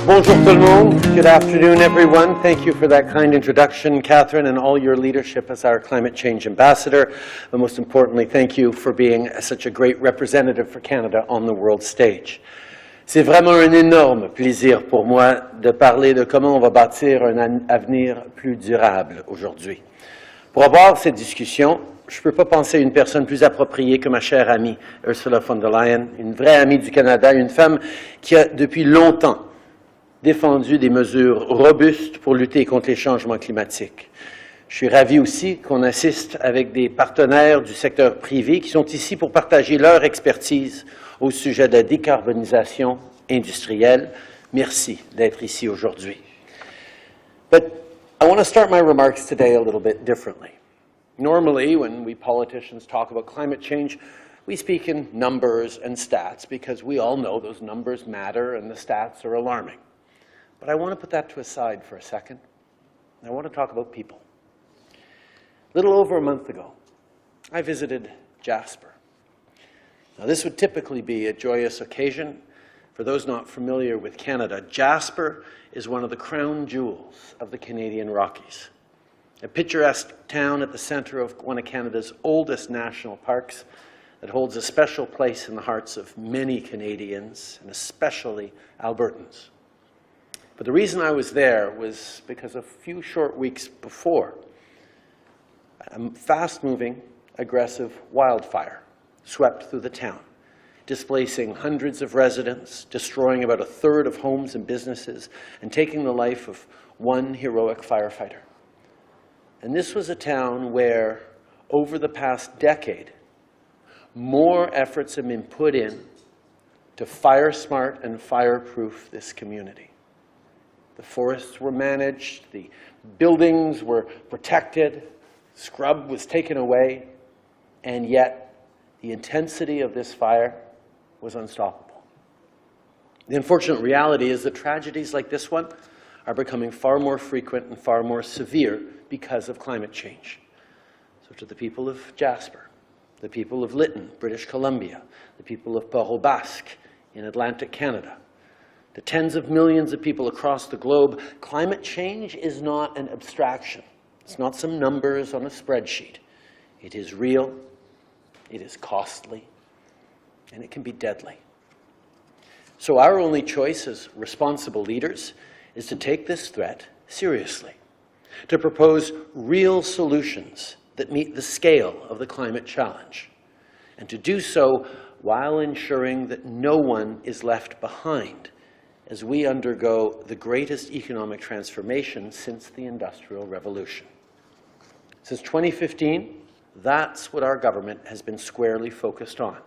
Bonjour tout le monde. Good afternoon, everyone. Thank you for that kind introduction, Catherine, and all your leadership as our climate change ambassador. But most importantly, thank you for being such a great representative for Canada on the world stage. C'est vraiment un énorme plaisir pour moi de parler de comment on va bâtir un avenir plus durable aujourd'hui. Pour avoir cette discussion, je ne peux pas penser à une personne plus appropriée que ma chère amie Ursula von der Leyen, une vraie amie du Canada, une femme qui a depuis longtemps défendu des mesures robustes pour lutter contre les changements climatiques. Je suis ravi aussi qu'on assiste avec des partenaires du secteur privé qui sont ici pour partager leur expertise au sujet de la décarbonisation industrielle. Merci d'être ici aujourd'hui. But I want to start my remarks today a little bit differently. Normally, when we politicians talk about climate change, we speak in numbers and stats because we all know those numbers matter and the stats are alarming. But I want to put that to aside for a second, and I want to talk about people. A little over a month ago, I visited Jasper. Now, this would typically be a joyous occasion. For those not familiar with Canada, Jasper is one of the crown jewels of the Canadian Rockies. A picturesque town at the center of one of Canada's oldest national parks that holds a special place in the hearts of many Canadians, and especially Albertans. But the reason I was there was because a few short weeks before, a fast-moving, aggressive wildfire swept through the town, displacing hundreds of residents, destroying about a third of homes and businesses, and taking the life of one heroic firefighter. And this was a town where, over the past decade, more efforts have been put in to fire-smart and fireproof this community. The forests were managed, the buildings were protected, scrub was taken away, and yet the intensity of this fire was unstoppable. The unfortunate reality is that tragedies like this one are becoming far more frequent and far more severe because of climate change. So to the people of Jasper, the people of Lytton, British Columbia, the people of Port-au-Basque in Atlantic Canada, the tens of millions of people across the globe, climate change is not an abstraction. It's not some numbers on a spreadsheet. It is real, it is costly, and it can be deadly. So our only choice as responsible leaders is to take this threat seriously, to propose real solutions that meet the scale of the climate challenge, and to do so while ensuring that no one is left behind as we undergo the greatest economic transformation since the Industrial Revolution. Since 2015, that's what our government has been squarely focused on,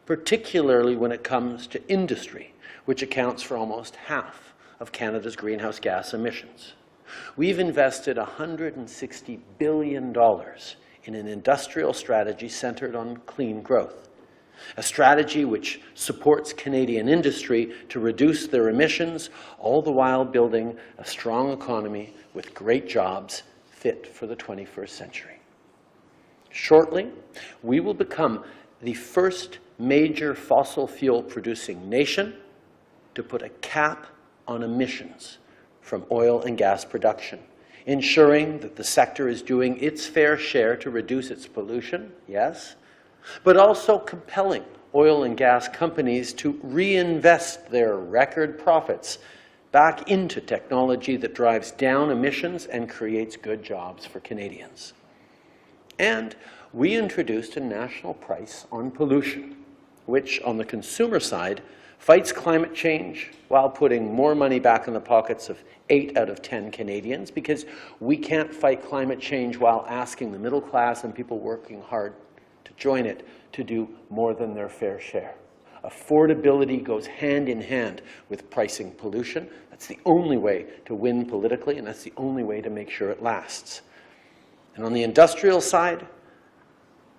particularly when it comes to industry, which accounts for almost half of Canada's greenhouse gas emissions. We've invested $160 billion in an industrial strategy centered on clean growth, a strategy which supports Canadian industry to reduce their emissions, all the while building a strong economy with great jobs fit for the 21st century. Shortly, we will become the first major fossil fuel producing nation to put a cap on emissions from oil and gas production, ensuring that the sector is doing its fair share to reduce its pollution, yes, but also compelling oil and gas companies to reinvest their record profits back into technology that drives down emissions and creates good jobs for Canadians. And we introduced a national price on pollution, which on the consumer side fights climate change while putting more money back in the pockets of 8 out of 10 Canadians, because we can't fight climate change while asking the middle class and people working hard to join it to do more than their fair share. Affordability goes hand in hand with pricing pollution. That's the only way to win politically, and that's the only way to make sure it lasts. And on the industrial side,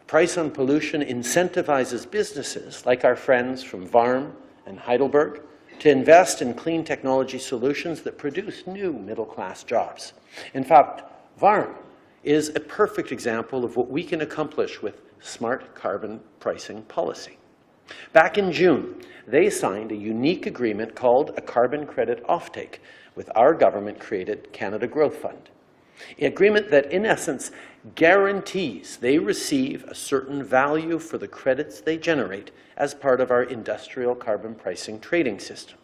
price on pollution incentivizes businesses like our friends from VARM and Heidelberg to invest in clean technology solutions that produce new middle-class jobs. In fact, VARM is a perfect example of what we can accomplish with smart carbon pricing policy. Back in June, they signed a unique agreement called a carbon credit offtake with our government-created Canada Growth Fund. An agreement that, in essence, guarantees they receive a certain value for the credits they generate as part of our industrial carbon pricing trading system.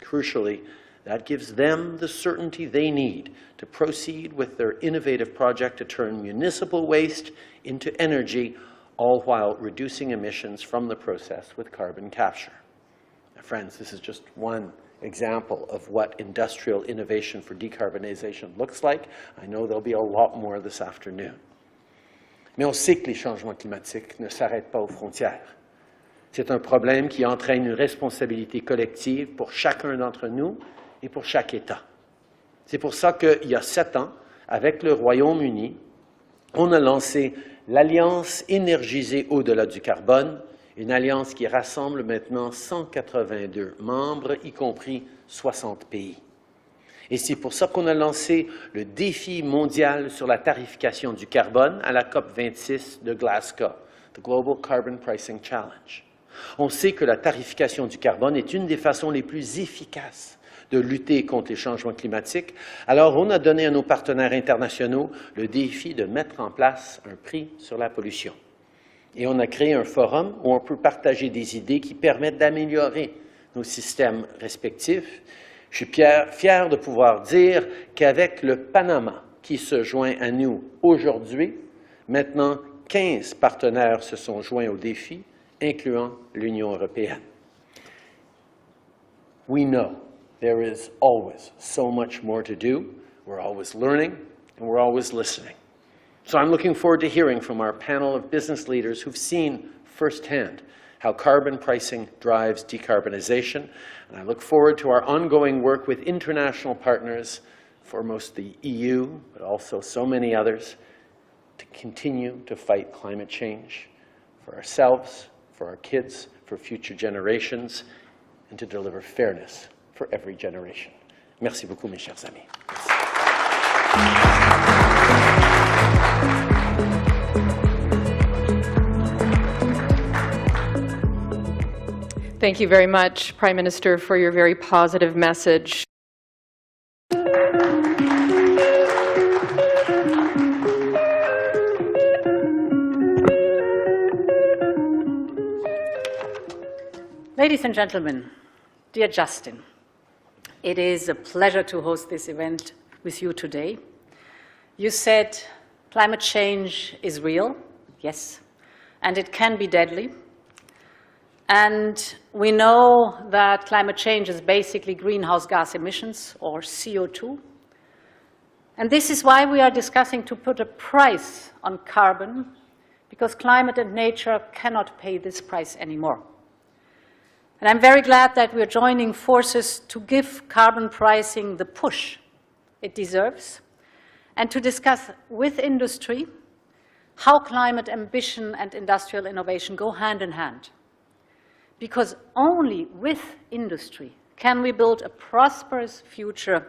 Crucially, that gives them the certainty they need to proceed with their innovative project to turn municipal waste into energy, all while reducing emissions from the process with carbon capture. Now, friends, this is just one example of what industrial innovation for decarbonization looks like. I know there'll be a lot more this afternoon. Mais on sait que les changements climatiques ne s'arrêtent pas aux frontières. C'est un problème qui entraîne une responsabilité collective pour chacun d'entre nous et pour chaque État. C'est pour ça qu'il y a 7 ans, avec le Royaume-Uni, on a lancé l'Alliance énergisée au-delà du carbone, une alliance qui rassemble maintenant 182 membres, y compris 60 pays. Et c'est pour ça qu'on a lancé le défi mondial sur la tarification du carbone à la COP26 de Glasgow, the Global Carbon Pricing Challenge. On sait que la tarification du carbone est une des façons les plus efficaces de lutter contre les changements climatiques. Alors, on a donné à nos partenaires internationaux le défi de mettre en place un prix sur la pollution. Et on a créé un forum où on peut partager des idées qui permettent d'améliorer nos systèmes respectifs. Je suis fier de pouvoir dire qu'avec le Panama qui se joint à nous aujourd'hui, maintenant 15 partenaires se sont joints au défi, incluant l'Union européenne. We know there is always so much more to do. We're always learning and we're always listening. So I'm looking forward to hearing from our panel of business leaders who've seen firsthand how carbon pricing drives decarbonization. And I look forward to our ongoing work with international partners, foremost the EU, but also so many others, to continue to fight climate change for ourselves, for our kids, for future generations, and to deliver fairness for every generation. Merci beaucoup, mes chers amis. Thank you very much, Prime Minister, for your very positive message. Ladies and gentlemen, dear Justin, it is a pleasure to host this event with you today. You said climate change is real, yes, and it can be deadly. And we know that climate change is basically greenhouse gas emissions, or CO2. And this is why we are discussing to put a price on carbon, because climate and nature cannot pay this price anymore. And I'm very glad that we're joining forces to give carbon pricing the push it deserves, and to discuss with industry how climate ambition and industrial innovation go hand in hand. Because only with industry can we build a prosperous future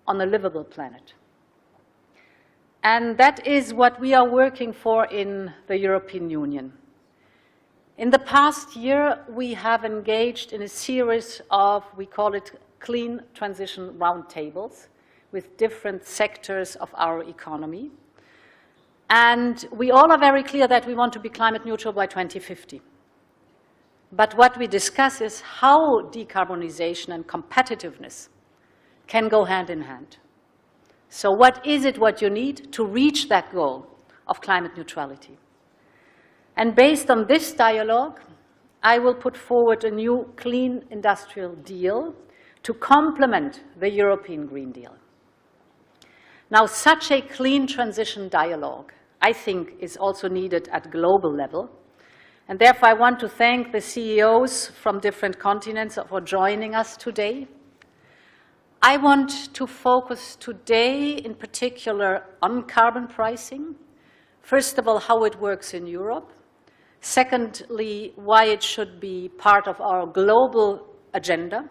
on a livable planet. And that is what we are working for in the European Union. In the past year, we have engaged in a series of, we call it clean transition roundtables, with different sectors of our economy. And we all are very clear that we want to be climate neutral by 2050. But what we discuss is how decarbonization and competitiveness can go hand in hand. So what is it what you need to reach that goal of climate neutrality? And based on this dialogue, I will put forward a new clean industrial deal to complement the European Green Deal. Now, such a clean transition dialogue, I think, is also needed at global level. And therefore, I want to thank the CEOs from different continents for joining us today. I want to focus today in particular on carbon pricing. First of all, how it works in Europe. Secondly, why it should be part of our global agenda.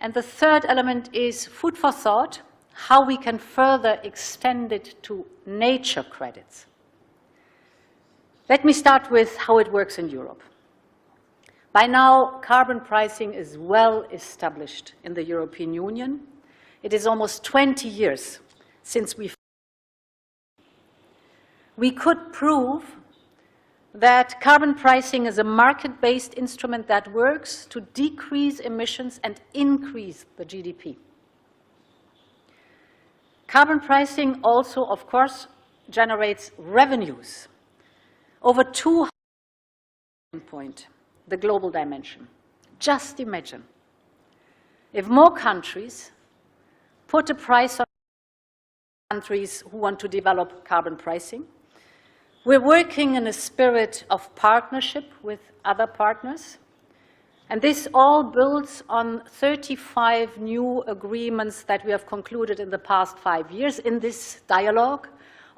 And the third element is food for thought, how we can further extend it to nature credits. Let me start with how it works in Europe. By now, carbon pricing is well established in the European Union. It is almost 20 years since we could prove that carbon pricing is a market-based instrument that works to decrease emissions and increase the GDP. Carbon pricing also, of course, generates revenues. Over 200 point, the global dimension. Just imagine if more countries put a price on countries who want to develop carbon pricing. We're working in a spirit of partnership with other partners, and this all builds on 35 new agreements that we have concluded in the past 5 years in this dialogue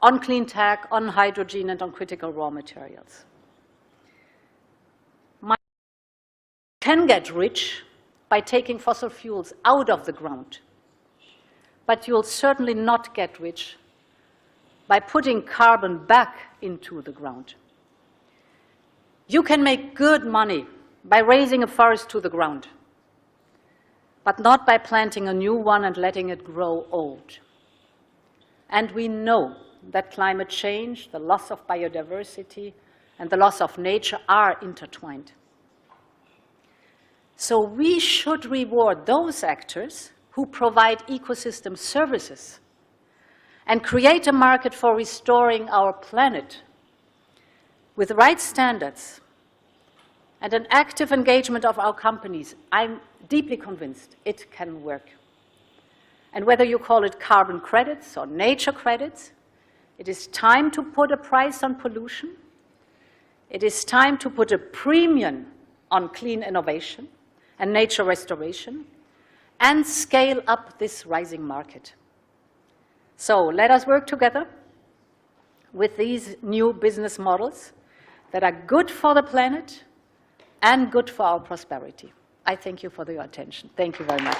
on clean tech, on hydrogen, and on critical raw materials. You can get rich by taking fossil fuels out of the ground, but you'll certainly not get rich by putting carbon back into the ground. You can make good money by raising a forest to the ground, but not by planting a new one and letting it grow old. And we know that climate change, the loss of biodiversity, and the loss of nature are intertwined. So we should reward those actors who provide ecosystem services and create a market for restoring our planet with the right standards and an active engagement of our companies. I'm deeply convinced it can work. And whether you call it carbon credits or nature credits, it is time to put a price on pollution. It is time to put a premium on clean innovation and nature restoration and scale up this rising market. So let us work together with these new business models that are good for the planet and good for our prosperity. I thank you for your attention. Thank you very much.